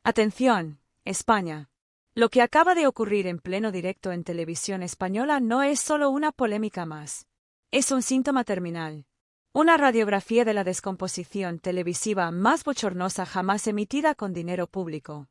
Atención, España. Lo que acaba de ocurrir en pleno directo en televisión española no es solo una polémica más. Es un síntoma terminal. Una radiografía de la descomposición televisiva más bochornosa jamás emitida con dinero público.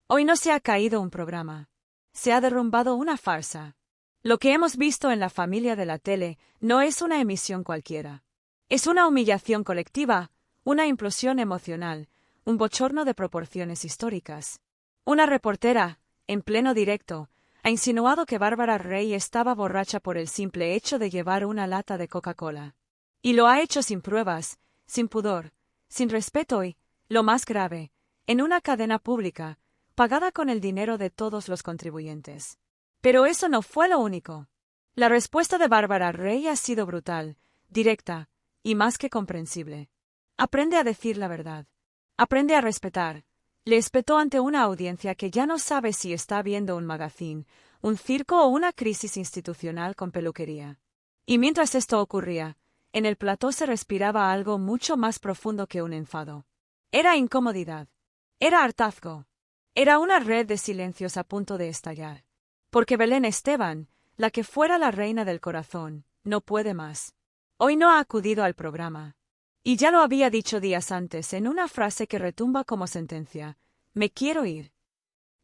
Hoy no se ha caído un programa. Se ha derrumbado una farsa. Lo que hemos visto en La Familia de la tele no es una emisión cualquiera. Es una humillación colectiva, una implosión emocional, un bochorno de proporciones históricas. Una reportera, en pleno directo, ha insinuado que Bárbara Rey estaba borracha por el simple hecho de llevar una lata de Coca-Cola. Y lo ha hecho sin pruebas, sin pudor, sin respeto y, lo más grave, en una cadena pública, pagada con el dinero de todos los contribuyentes. Pero eso no fue lo único. La respuesta de Bárbara Rey ha sido brutal, directa, y más que comprensible. Aprende a decir la verdad. Aprende a respetar. Le espetó ante una audiencia que ya no sabe si está viendo un magazine, un circo o una crisis institucional con peluquería. Y mientras esto ocurría, en el plató se respiraba algo mucho más profundo que un enfado. Era incomodidad. Era hartazgo. Era una red de silencios a punto de estallar. Porque Belén Esteban, la que fuera la reina del corazón, no puede más. Hoy no ha acudido al programa. Y ya lo había dicho días antes en una frase que retumba como sentencia: me quiero ir.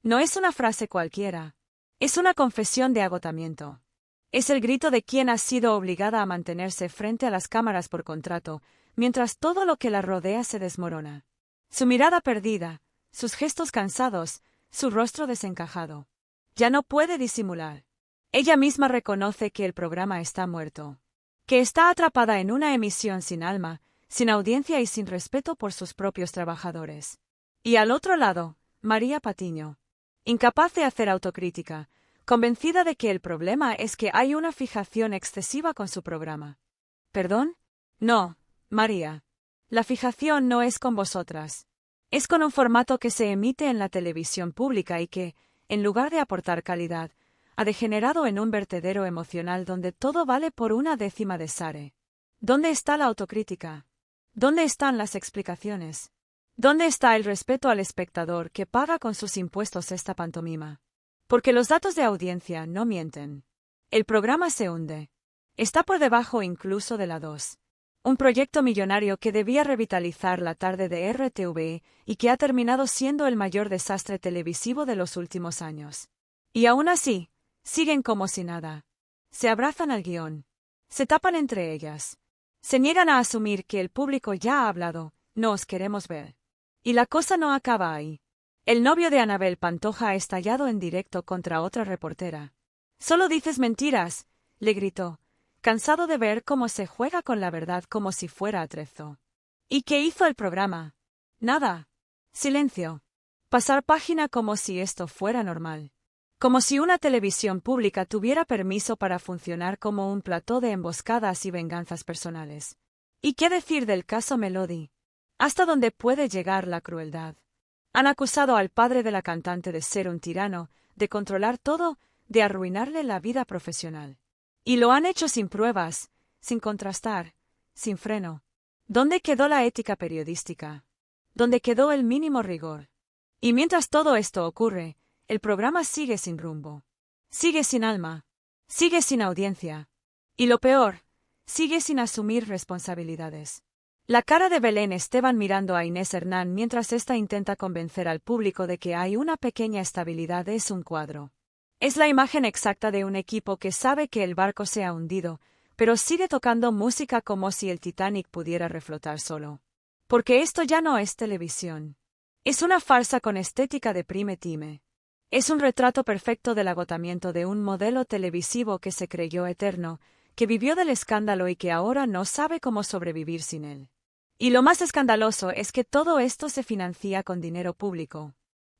No es una frase cualquiera. Es una confesión de agotamiento. Es el grito de quien ha sido obligada a mantenerse frente a las cámaras por contrato, mientras todo lo que la rodea se desmorona. Su mirada perdida, sus gestos cansados, su rostro desencajado. Ya no puede disimular. Ella misma reconoce que el programa está muerto. Que está atrapada en una emisión sin alma, sin audiencia y sin respeto por sus propios trabajadores. Y al otro lado, María Patiño. Incapaz de hacer autocrítica, convencida de que el problema es que hay una fijación excesiva con su programa. ¿Perdón? No, María. La fijación no es con vosotras. Es con un formato que se emite en la televisión pública y que, en lugar de aportar calidad, ha degenerado en un vertedero emocional donde todo vale por una décima de sare. ¿Dónde está la autocrítica? ¿Dónde están las explicaciones? ¿Dónde está el respeto al espectador que paga con sus impuestos esta pantomima? Porque los datos de audiencia no mienten. El programa se hunde. Está por debajo incluso de la 2. Un proyecto millonario que debía revitalizar la tarde de RTV y que ha terminado siendo el mayor desastre televisivo de los últimos años. Y aún así, siguen como si nada. Se abrazan al guión. Se tapan entre ellas. Se niegan a asumir que el público ya ha hablado, no os queremos ver. Y la cosa no acaba ahí. El novio de Anabel Pantoja ha estallado en directo contra otra reportera. «Solo dices mentiras», le gritó, cansado de ver cómo se juega con la verdad como si fuera atrezo. ¿Y qué hizo el programa? Nada. Silencio. Pasar página como si esto fuera normal. Como si una televisión pública tuviera permiso para funcionar como un plató de emboscadas y venganzas personales. ¿Y qué decir del caso Melody? ¿Hasta dónde puede llegar la crueldad? Han acusado al padre de la cantante de ser un tirano, de controlar todo, de arruinarle la vida profesional. Y lo han hecho sin pruebas, sin contrastar, sin freno. ¿Dónde quedó la ética periodística? ¿Dónde quedó el mínimo rigor? Y mientras todo esto ocurre, el programa sigue sin rumbo. Sigue sin alma. Sigue sin audiencia. Y lo peor, sigue sin asumir responsabilidades. La cara de Belén Esteban mirando a Inés Hernán mientras ésta intenta convencer al público de que hay una pequeña estabilidad es un cuadro. Es la imagen exacta de un equipo que sabe que el barco se ha hundido, pero sigue tocando música como si el Titanic pudiera reflotar solo. Porque esto ya no es televisión. Es una farsa con estética de prime time. Es un retrato perfecto del agotamiento de un modelo televisivo que se creyó eterno, que vivió del escándalo y que ahora no sabe cómo sobrevivir sin él. Y lo más escandaloso es que todo esto se financia con dinero público.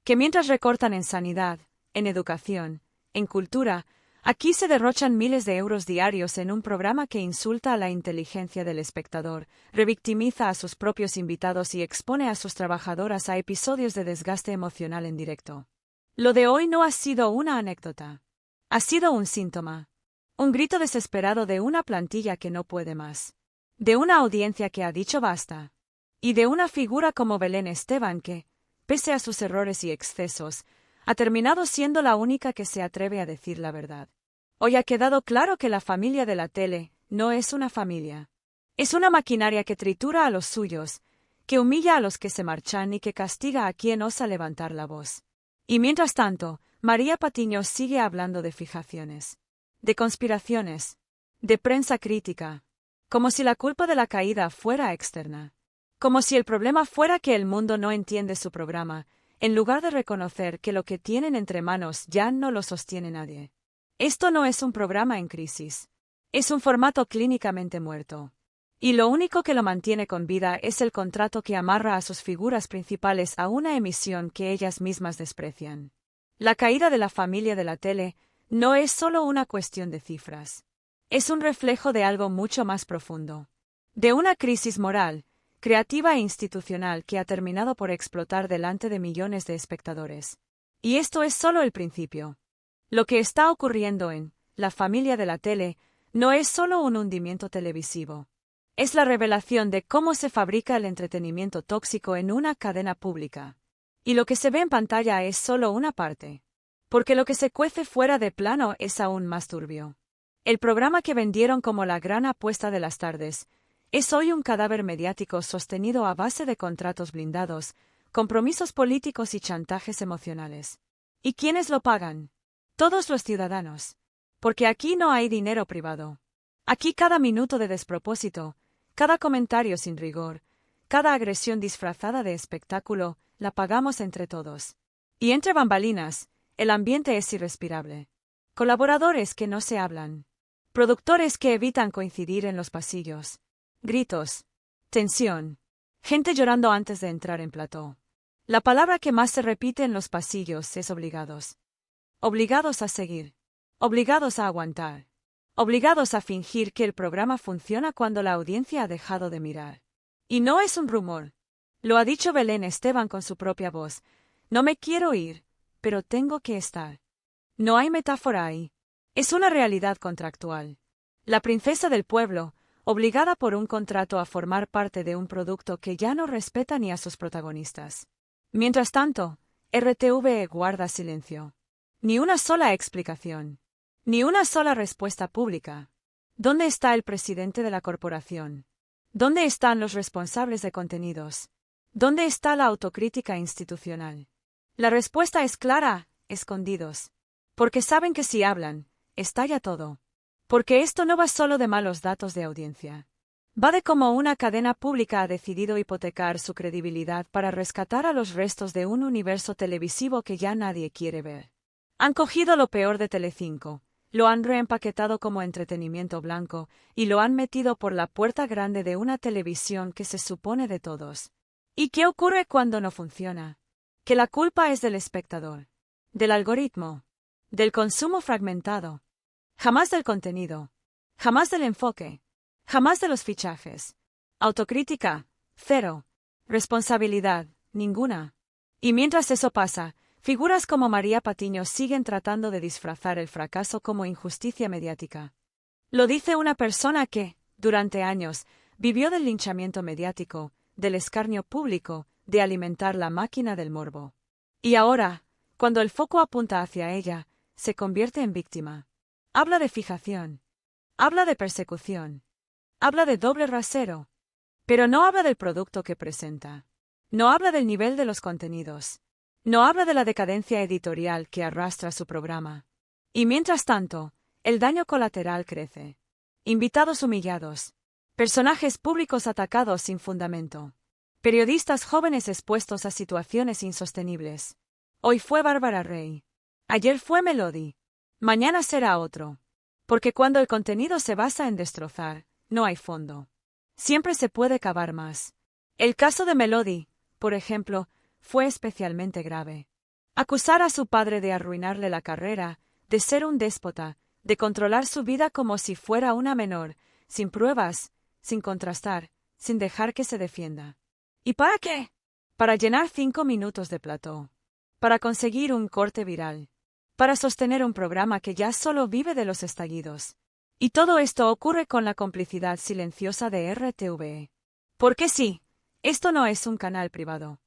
Que mientras recortan en sanidad, en educación, en cultura, aquí se derrochan miles de euros diarios en un programa que insulta a la inteligencia del espectador, revictimiza a sus propios invitados y expone a sus trabajadoras a episodios de desgaste emocional en directo. Lo de hoy no ha sido una anécdota. Ha sido un síntoma. Un grito desesperado de una plantilla que no puede más. De una audiencia que ha dicho basta. Y de una figura como Belén Esteban que, pese a sus errores y excesos, ha terminado siendo la única que se atreve a decir la verdad. Hoy ha quedado claro que la familia de la tele no es una familia. Es una maquinaria que tritura a los suyos, que humilla a los que se marchan y que castiga a quien osa levantar la voz. Y mientras tanto, María Patiño sigue hablando de fijaciones, de conspiraciones, de prensa crítica, como si la culpa de la caída fuera externa, como si el problema fuera que el mundo no entiende su programa, en lugar de reconocer que lo que tienen entre manos ya no lo sostiene nadie. Esto no es un programa en crisis, es un formato clínicamente muerto. Y lo único que lo mantiene con vida es el contrato que amarra a sus figuras principales a una emisión que ellas mismas desprecian. La caída de la familia de la tele no es solo una cuestión de cifras. Es un reflejo de algo mucho más profundo. De una crisis moral, creativa e institucional que ha terminado por explotar delante de millones de espectadores. Y esto es solo el principio. Lo que está ocurriendo en la familia de la tele no es solo un hundimiento televisivo. Es la revelación de cómo se fabrica el entretenimiento tóxico en una cadena pública. Y lo que se ve en pantalla es solo una parte. Porque lo que se cuece fuera de plano es aún más turbio. El programa que vendieron como la gran apuesta de las tardes es hoy un cadáver mediático sostenido a base de contratos blindados, compromisos políticos y chantajes emocionales. ¿Y quiénes lo pagan? Todos los ciudadanos. Porque aquí no hay dinero privado. Aquí cada minuto de despropósito, cada comentario sin rigor, cada agresión disfrazada de espectáculo, la pagamos entre todos. Y entre bambalinas, el ambiente es irrespirable. Colaboradores que no se hablan. Productores que evitan coincidir en los pasillos. Gritos. Tensión. Gente llorando antes de entrar en plató. La palabra que más se repite en los pasillos es obligados. Obligados a seguir. Obligados a aguantar. Obligados a fingir que el programa funciona cuando la audiencia ha dejado de mirar. Y no es un rumor. Lo ha dicho Belén Esteban con su propia voz. No me quiero ir, pero tengo que estar. No hay metáfora ahí. Es una realidad contractual. La princesa del pueblo, obligada por un contrato a formar parte de un producto que ya no respeta ni a sus protagonistas. Mientras tanto, RTV guarda silencio. Ni una sola explicación. Ni una sola respuesta pública. ¿Dónde está el presidente de la corporación? ¿Dónde están los responsables de contenidos? ¿Dónde está la autocrítica institucional? La respuesta es clara: escondidos. Porque saben que si hablan, estalla todo. Porque esto no va solo de malos datos de audiencia. Va de cómo una cadena pública ha decidido hipotecar su credibilidad para rescatar a los restos de un universo televisivo que ya nadie quiere ver. Han cogido lo peor de Telecinco. Lo han reempaquetado como entretenimiento blanco y lo han metido por la puerta grande de una televisión que se supone de todos. ¿Y qué ocurre cuando no funciona? Que la culpa es del espectador, del algoritmo, del consumo fragmentado. Jamás del contenido, jamás del enfoque, jamás de los fichajes. Autocrítica, cero. Responsabilidad, ninguna. Y mientras eso pasa, figuras como María Patiño siguen tratando de disfrazar el fracaso como injusticia mediática. Lo dice una persona que, durante años, vivió del linchamiento mediático, del escarnio público, de alimentar la máquina del morbo. Y ahora, cuando el foco apunta hacia ella, se convierte en víctima. Habla de fijación. Habla de persecución. Habla de doble rasero. Pero no habla del producto que presenta. No habla del nivel de los contenidos. No habla de la decadencia editorial que arrastra su programa. Y mientras tanto, el daño colateral crece. Invitados humillados. Personajes públicos atacados sin fundamento. Periodistas jóvenes expuestos a situaciones insostenibles. Hoy fue Bárbara Rey. Ayer fue Melody. Mañana será otro. Porque cuando el contenido se basa en destrozar, no hay fondo. Siempre se puede cavar más. El caso de Melody, por ejemplo, fue especialmente grave. Acusar a su padre de arruinarle la carrera, de ser un déspota, de controlar su vida como si fuera una menor, sin pruebas, sin contrastar, sin dejar que se defienda. ¿Y para qué? Para llenar 5 minutos de plató. Para conseguir un corte viral. Para sostener un programa que ya solo vive de los estallidos. Y todo esto ocurre con la complicidad silenciosa de RTV. Porque sí, esto no es un canal privado.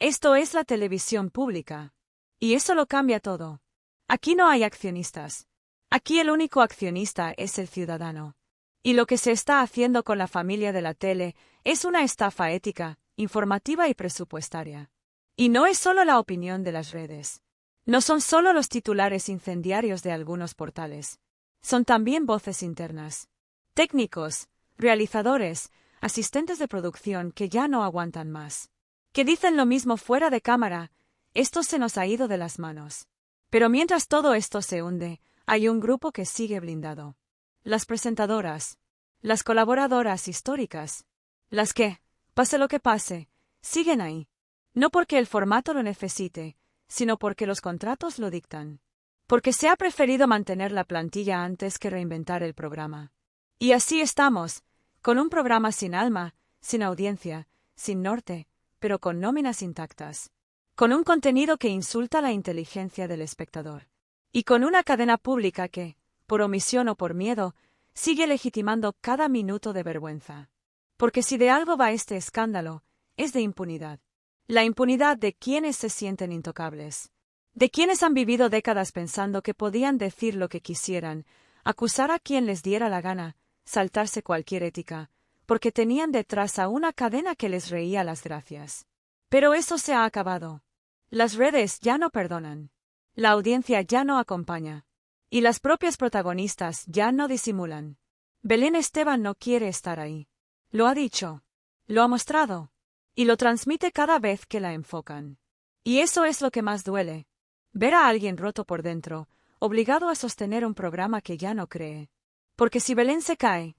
Esto es la televisión pública. Y eso lo cambia todo. Aquí no hay accionistas. Aquí el único accionista es el ciudadano. Y lo que se está haciendo con la familia de la tele es una estafa ética, informativa y presupuestaria. Y no es solo la opinión de las redes. No son solo los titulares incendiarios de algunos portales. Son también voces internas. Técnicos, realizadores, asistentes de producción que ya no aguantan más. Que dicen lo mismo fuera de cámara: esto se nos ha ido de las manos. Pero mientras todo esto se hunde, hay un grupo que sigue blindado. Las presentadoras. Las colaboradoras históricas. Las que, pase lo que pase, siguen ahí. No porque el formato lo necesite, sino porque los contratos lo dictan. Porque se ha preferido mantener la plantilla antes que reinventar el programa. Y así estamos, con un programa sin alma, sin audiencia, sin norte, pero con nóminas intactas. Con un contenido que insulta la inteligencia del espectador. Y con una cadena pública que, por omisión o por miedo, sigue legitimando cada minuto de vergüenza. Porque si de algo va este escándalo, es de impunidad. La impunidad de quienes se sienten intocables. De quienes han vivido décadas pensando que podían decir lo que quisieran, acusar a quien les diera la gana, saltarse cualquier ética, porque tenían detrás a una cadena que les reía las gracias. Pero eso se ha acabado. Las redes ya no perdonan. La audiencia ya no acompaña. Y las propias protagonistas ya no disimulan. Belén Esteban no quiere estar ahí. Lo ha dicho. Lo ha mostrado. Y lo transmite cada vez que la enfocan. Y eso es lo que más duele. Ver a alguien roto por dentro, obligado a sostener un programa que ya no cree. Porque si Belén se cae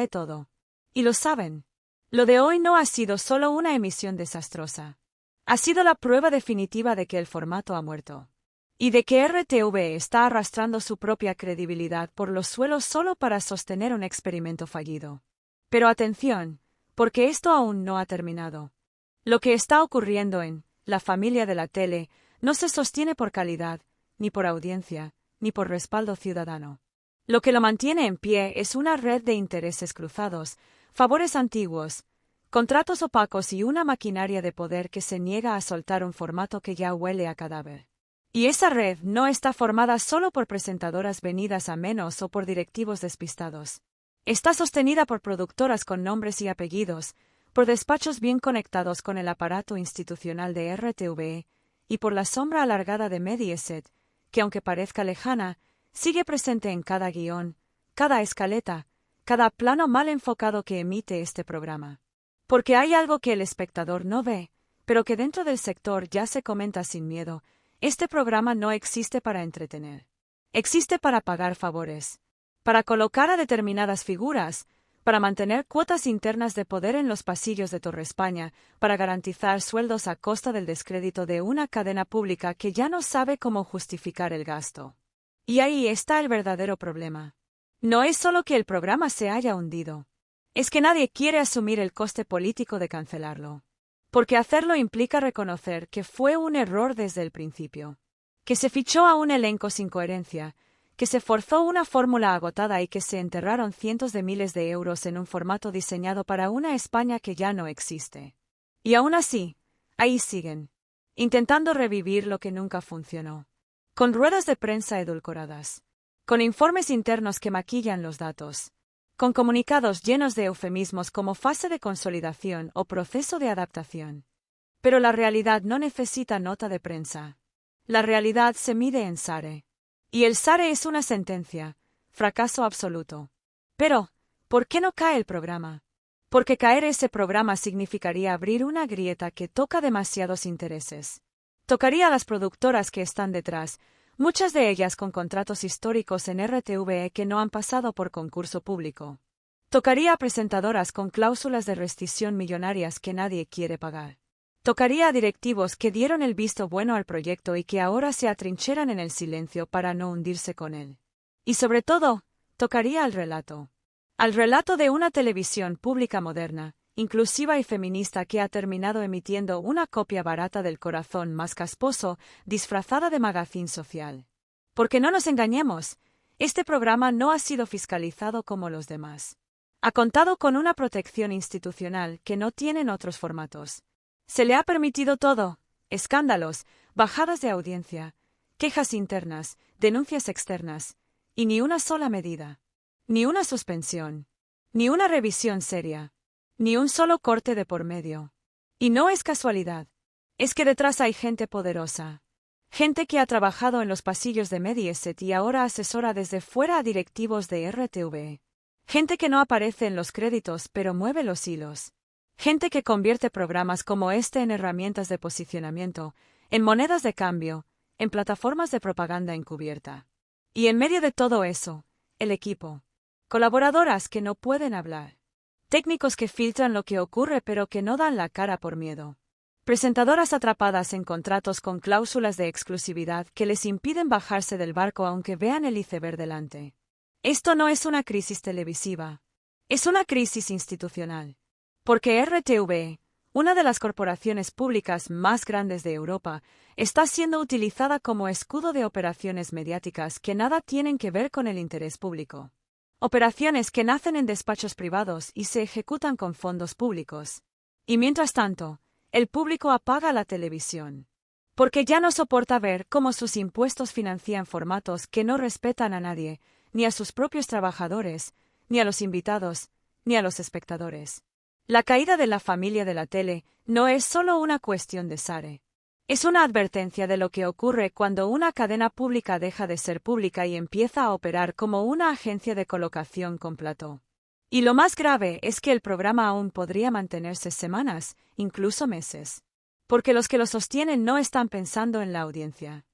todo. Y lo saben. Lo de hoy no ha sido solo una emisión desastrosa. Ha sido la prueba definitiva de que el formato ha muerto. Y de que RTV está arrastrando su propia credibilidad por los suelos solo para sostener un experimento fallido. Pero atención, porque esto aún no ha terminado. Lo que está ocurriendo en la familia de la tele no se sostiene por calidad, ni por audiencia, ni por respaldo ciudadano. Lo que lo mantiene en pie es una red de intereses cruzados, favores antiguos, contratos opacos y una maquinaria de poder que se niega a soltar un formato que ya huele a cadáver. Y esa red no está formada solo por presentadoras venidas a menos o por directivos despistados. Está sostenida por productoras con nombres y apellidos, por despachos bien conectados con el aparato institucional de RTV, y por la sombra alargada de Mediaset, que aunque parezca lejana, sigue presente en cada guión, cada escaleta, cada plano mal enfocado que emite este programa. Porque hay algo que el espectador no ve, pero que dentro del sector ya se comenta sin miedo: este programa no existe para entretener. Existe para pagar favores, para colocar a determinadas figuras, para mantener cuotas internas de poder en los pasillos de Torre España, para garantizar sueldos a costa del descrédito de una cadena pública que ya no sabe cómo justificar el gasto. Y ahí está el verdadero problema. No es solo que el programa se haya hundido. Es que nadie quiere asumir el coste político de cancelarlo. Porque hacerlo implica reconocer que fue un error desde el principio. Que se fichó a un elenco sin coherencia, que se forzó una fórmula agotada y que se enterraron cientos de miles de euros en un formato diseñado para una España que ya no existe. Y aún así, ahí siguen, intentando revivir lo que nunca funcionó. Con ruedas de prensa edulcoradas. Con informes internos que maquillan los datos. Con comunicados llenos de eufemismos como fase de consolidación o proceso de adaptación. Pero la realidad no necesita nota de prensa. La realidad se mide en SARE. Y el SARE es una sentencia: fracaso absoluto. Pero, ¿por qué no cae el programa? Porque caer ese programa significaría abrir una grieta que toca demasiados intereses. Tocaría a las productoras que están detrás, muchas de ellas con contratos históricos en RTV que no han pasado por concurso público. Tocaría a presentadoras con cláusulas de rescisión millonarias que nadie quiere pagar. Tocaría a directivos que dieron el visto bueno al proyecto y que ahora se atrincheran en el silencio para no hundirse con él. Y sobre todo, tocaría al relato. Al relato de una televisión pública moderna, inclusiva y feminista que ha terminado emitiendo una copia barata del Corazón más casposo, disfrazada de magazine social. Porque no nos engañemos, este programa no ha sido fiscalizado como los demás. Ha contado con una protección institucional que no tienen otros formatos. Se le ha permitido todo: escándalos, bajadas de audiencia, quejas internas, denuncias externas, y ni una sola medida. Ni una suspensión. Ni una revisión seria. Ni un solo corte de por medio. Y no es casualidad. Es que detrás hay gente poderosa. Gente que ha trabajado en los pasillos de Mediaset y ahora asesora desde fuera a directivos de RTV. Gente que no aparece en los créditos pero mueve los hilos. Gente que convierte programas como este en herramientas de posicionamiento, en monedas de cambio, en plataformas de propaganda encubierta. Y en medio de todo eso, el equipo. Colaboradoras que no pueden hablar. Técnicos que filtran lo que ocurre pero que no dan la cara por miedo. Presentadoras atrapadas en contratos con cláusulas de exclusividad que les impiden bajarse del barco aunque vean el iceberg delante. Esto no es una crisis televisiva. Es una crisis institucional. Porque RTV, una de las corporaciones públicas más grandes de Europa, está siendo utilizada como escudo de operaciones mediáticas que nada tienen que ver con el interés público. Operaciones que nacen en despachos privados y se ejecutan con fondos públicos. Y mientras tanto, el público apaga la televisión. Porque ya no soporta ver cómo sus impuestos financian formatos que no respetan a nadie, ni a sus propios trabajadores, ni a los invitados, ni a los espectadores. La caída de la familia de la tele no es solo una cuestión de SARE. Es una advertencia de lo que ocurre cuando una cadena pública deja de ser pública y empieza a operar como una agencia de colocación con plató. Y lo más grave es que el programa aún podría mantenerse semanas, incluso meses. Porque los que lo sostienen no están pensando en la audiencia.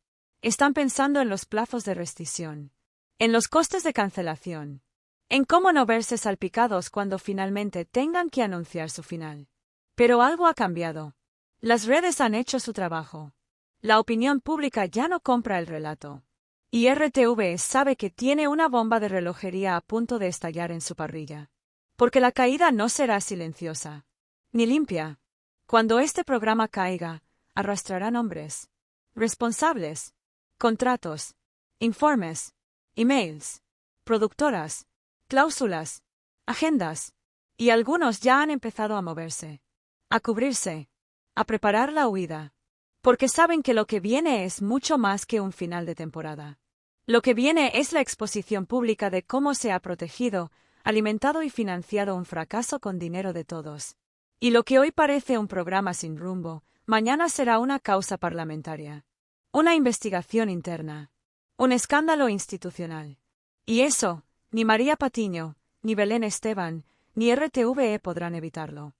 Están pensando en los plazos de rescisión. En los costes de cancelación. En cómo no verse salpicados cuando finalmente tengan que anunciar su final. Pero algo ha cambiado. Las redes han hecho su trabajo. La opinión pública ya no compra el relato. Y RTV sabe que tiene una bomba de relojería a punto de estallar en su parrilla. Porque la caída no será silenciosa. Ni limpia. Cuando este programa caiga, arrastrará nombres. Responsables. Contratos. Informes. Emails. Productoras. Cláusulas. Agendas. Y algunos ya han empezado a moverse. A cubrirse. A preparar la huida. Porque saben que lo que viene es mucho más que un final de temporada. Lo que viene es la exposición pública de cómo se ha protegido, alimentado y financiado un fracaso con dinero de todos. Y lo que hoy parece un programa sin rumbo, mañana será una causa parlamentaria. Una investigación interna. Un escándalo institucional. Y eso, ni María Patiño, ni Belén Esteban, ni RTVE podrán evitarlo.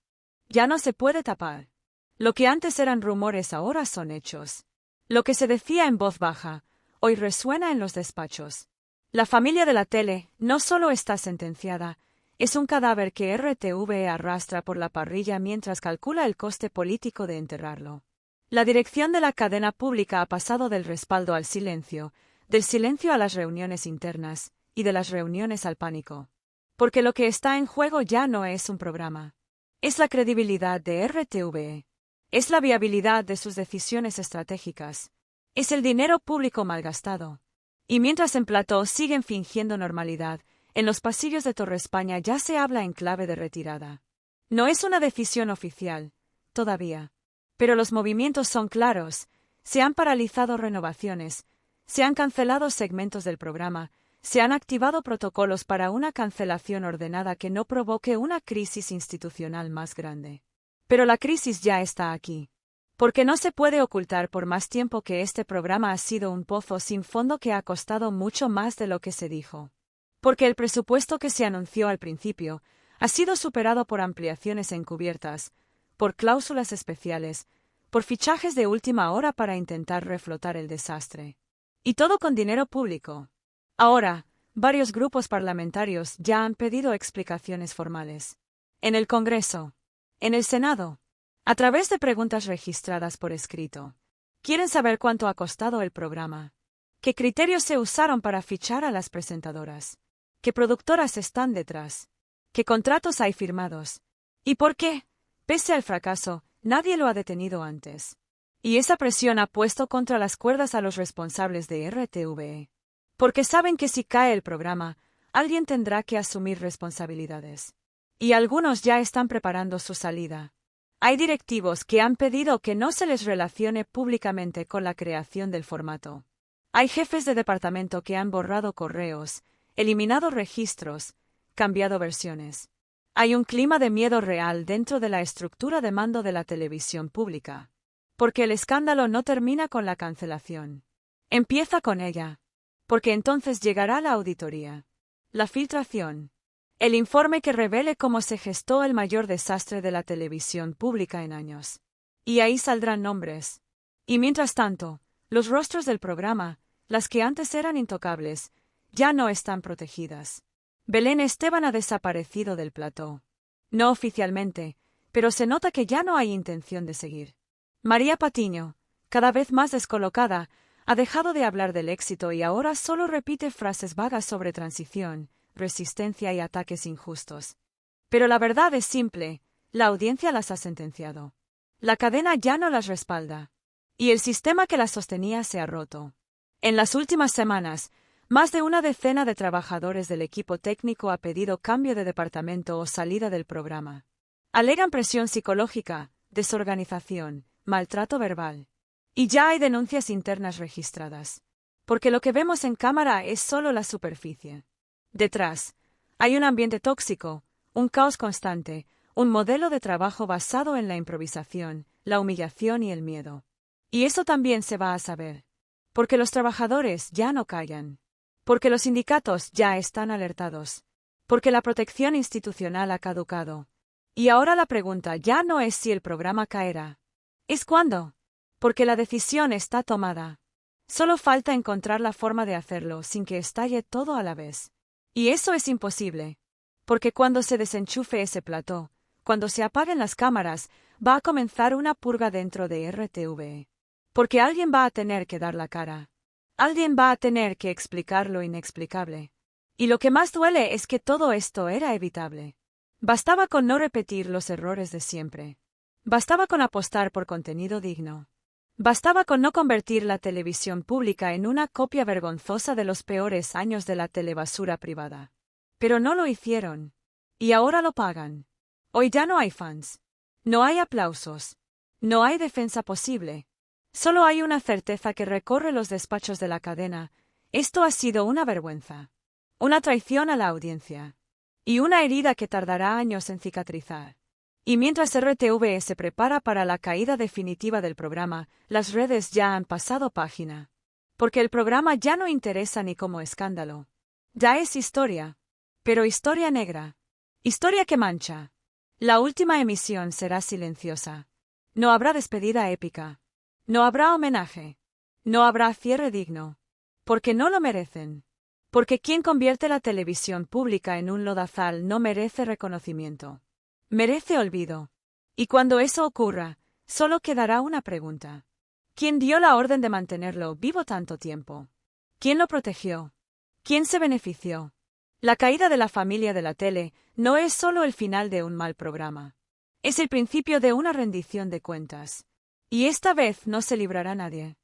Ya no se puede tapar. Lo que antes eran rumores ahora son hechos. Lo que se decía en voz baja, hoy resuena en los despachos. La familia de la tele no solo está sentenciada, es un cadáver que RTV arrastra por la parrilla mientras calcula el coste político de enterrarlo. La dirección de la cadena pública ha pasado del respaldo al silencio, del silencio a las reuniones internas, y de las reuniones al pánico. Porque lo que está en juego ya no es un programa. Es la credibilidad de RTV. Es la viabilidad de sus decisiones estratégicas. Es el dinero público malgastado. Y mientras en plató siguen fingiendo normalidad, en los pasillos de Torre España ya se habla en clave de retirada. No es una decisión oficial, todavía. Pero los movimientos son claros, se han paralizado renovaciones, se han cancelado segmentos del programa, se han activado protocolos para una cancelación ordenada que no provoque una crisis institucional más grande. Pero la crisis ya está aquí. Porque no se puede ocultar por más tiempo que este programa ha sido un pozo sin fondo que ha costado mucho más de lo que se dijo. Porque el presupuesto que se anunció al principio ha sido superado por ampliaciones encubiertas, por cláusulas especiales, por fichajes de última hora para intentar reflotar el desastre. Y todo con dinero público. Ahora, varios grupos parlamentarios ya han pedido explicaciones formales. En el Congreso. En el Senado. A través de preguntas registradas por escrito. Quieren saber cuánto ha costado el programa. ¿Qué criterios se usaron para fichar a las presentadoras? ¿Qué productoras están detrás? ¿Qué contratos hay firmados? ¿Y por qué? Pese al fracaso, nadie lo ha detenido antes. Y esa presión ha puesto contra las cuerdas a los responsables de RTV. Porque saben que si cae el programa, alguien tendrá que asumir responsabilidades. Y algunos ya están preparando su salida. Hay directivos que han pedido que no se les relacione públicamente con la creación del formato. Hay jefes de departamento que han borrado correos, eliminado registros, cambiado versiones. Hay un clima de miedo real dentro de la estructura de mando de la televisión pública. Porque el escándalo no termina con la cancelación. Empieza con ella. Porque entonces llegará la auditoría. La filtración. El informe que revele cómo se gestó el mayor desastre de la televisión pública en años. Y ahí saldrán nombres. Y mientras tanto, los rostros del programa, las que antes eran intocables, ya no están protegidas. Belén Esteban ha desaparecido del plató. No oficialmente, pero se nota que ya no hay intención de seguir. María Patiño, cada vez más descolocada, ha dejado de hablar del éxito y ahora solo repite frases vagas sobre transición, resistencia y ataques injustos. Pero la verdad es simple, la audiencia las ha sentenciado. La cadena ya no las respalda. Y el sistema que las sostenía se ha roto. En las últimas semanas, más de una decena de trabajadores del equipo técnico ha pedido cambio de departamento o salida del programa. Alegan presión psicológica, desorganización, maltrato verbal. Y ya hay denuncias internas registradas. Porque lo que vemos en cámara es solo la superficie. Detrás, hay un ambiente tóxico, un caos constante, un modelo de trabajo basado en la improvisación, la humillación y el miedo. Y eso también se va a saber. Porque los trabajadores ya no callan. Porque los sindicatos ya están alertados. Porque la protección institucional ha caducado. Y ahora la pregunta ya no es si el programa caerá. ¿Es cuándo? Porque la decisión está tomada. Solo falta encontrar la forma de hacerlo sin que estalle todo a la vez. Y eso es imposible. Porque cuando se desenchufe ese plató, cuando se apaguen las cámaras, va a comenzar una purga dentro de RTV. Porque alguien va a tener que dar la cara. Alguien va a tener que explicar lo inexplicable. Y lo que más duele es que todo esto era evitable. Bastaba con no repetir los errores de siempre. Bastaba con apostar por contenido digno. Bastaba con no convertir la televisión pública en una copia vergonzosa de los peores años de la telebasura privada. Pero no lo hicieron. Y ahora lo pagan. Hoy ya no hay fans. No hay aplausos. No hay defensa posible. Solo hay una certeza que recorre los despachos de la cadena. Esto ha sido una vergüenza. Una traición a la audiencia. Y una herida que tardará años en cicatrizar. Y mientras RTV se prepara para la caída definitiva del programa, las redes ya han pasado página. Porque el programa ya no interesa ni como escándalo. Ya es historia. Pero historia negra. Historia que mancha. La última emisión será silenciosa. No habrá despedida épica. No habrá homenaje. No habrá cierre digno. Porque no lo merecen. Porque quien convierte la televisión pública en un lodazal no merece reconocimiento. Merece olvido. Y cuando eso ocurra, solo quedará una pregunta. ¿Quién dio la orden de mantenerlo vivo tanto tiempo? ¿Quién lo protegió? ¿Quién se benefició? La caída de la familia de la tele no es solo el final de un mal programa. Es el principio de una rendición de cuentas. Y esta vez no se librará nadie.